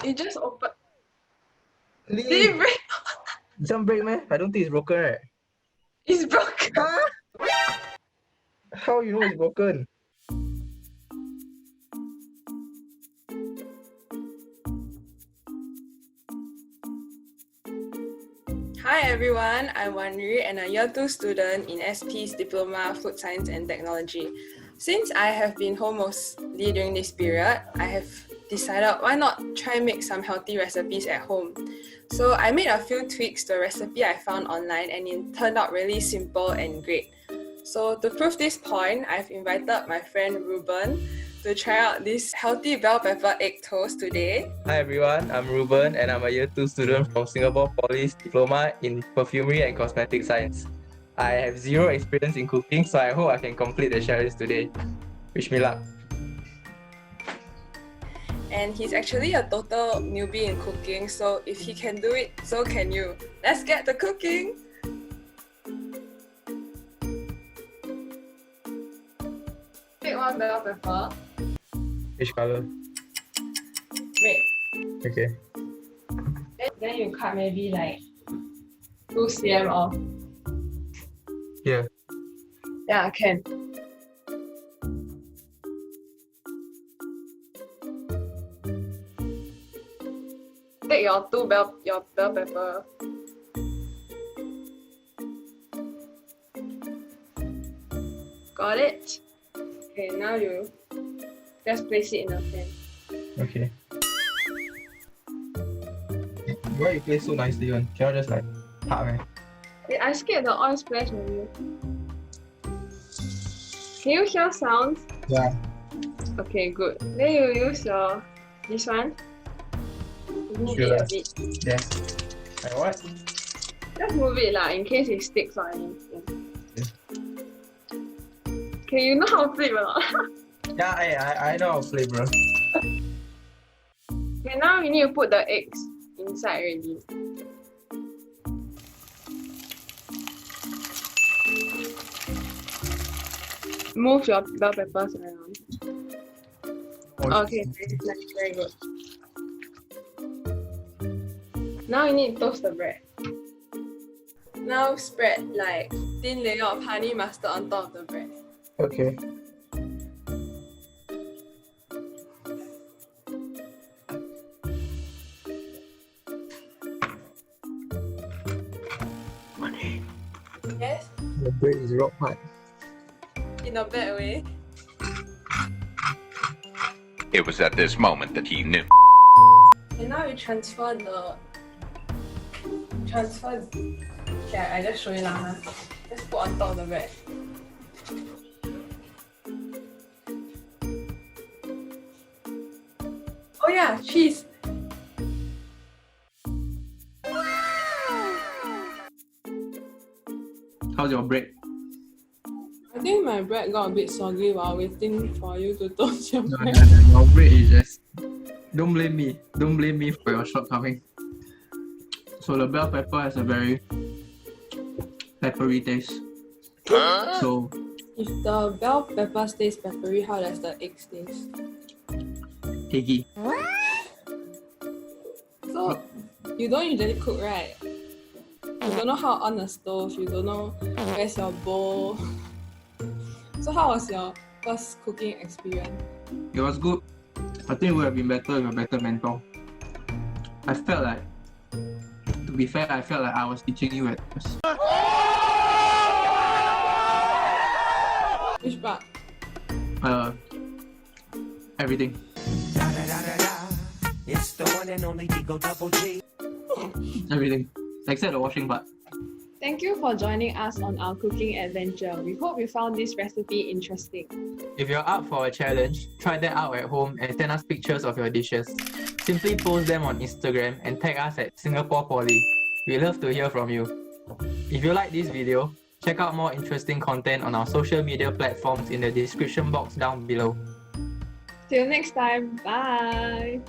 It just opened. Lee, Did it break? some break, man. I don't think it's broken, right? It's broken. Huh? How you know it's broken? Hi everyone, I'm Wan Yue and a Year 2 student in SP's Diploma Food Science and Technology. Since I have been home mostly during this period, I have decided why not try make some healthy recipes at home. So I made a few tweaks to a recipe I found online and it turned out really simple and great. So to prove this point, I've invited my friend Ruban to try out this healthy bell pepper egg toast today. Hi everyone, I'm Ruban and I'm a Year 2 student from Singapore Poly's Diploma in Perfumery and Cosmetic Science. I have zero experience in cooking, so I hope I can complete the challenge today. Wish me luck. And he's actually a total newbie in cooking, so if he can do it, so can you. Let's get to cooking! Pick one bell pepper. Which color? Red. Okay. Then you cut maybe like 2 cm off. Here. Yeah, can. Take your bell pepper. Got it? Okay, now you just place it in the pan. Okay. Why you place so nicely one? Cannot just like tap, man. Wait, I scared the oil splash on you. Can you hear sounds? Yeah. Okay, good. Then you use your this one. Move Sure. it a bit. Yeah. Like what? Just move it lah, in case it sticks or anything. Okay, you know how to flip or not? Yeah, I know how to play, bro. Okay, now you need to put the eggs inside already. Move your bell peppers around. Okay, nice, very good. Now you need to toast the bread. Now spread like thin layer of honey mustard on top of the bread. Okay. Yes? The bread is rock hard. In a bad way. It was at this moment that he knew. And now you transfer. Okay, I just show you now. Huh? Just put on top of the bread. Oh yeah, cheese. How's your bread? I think my bread got a bit soggy while waiting for you to toast your No, bread. your bread is just... Don't blame me. Don't blame me for your shortcoming. So the bell pepper has a very peppery taste. So If the bell pepper stays peppery, how does the egg taste? eggy. So you don't usually cook, right? You don't know how on the stove, you don't know where's your bowl. So how was your first cooking experience? It was good. I think it would have been better with a better mentor. I felt like, to be fair, I felt like I was teaching you at first. Which part? Everything. It's the one and only Digo Double G. Everything. Except the washing part. Thank you for joining us on our cooking adventure. We hope you found this recipe interesting. If you're up for a challenge, try that out at home and send us pictures of your dishes. Simply post them on Instagram and tag us at Singapore Poly. We love to hear from you. If you like this video, check out more interesting content on our social media platforms in the description box down below. Till next time, bye!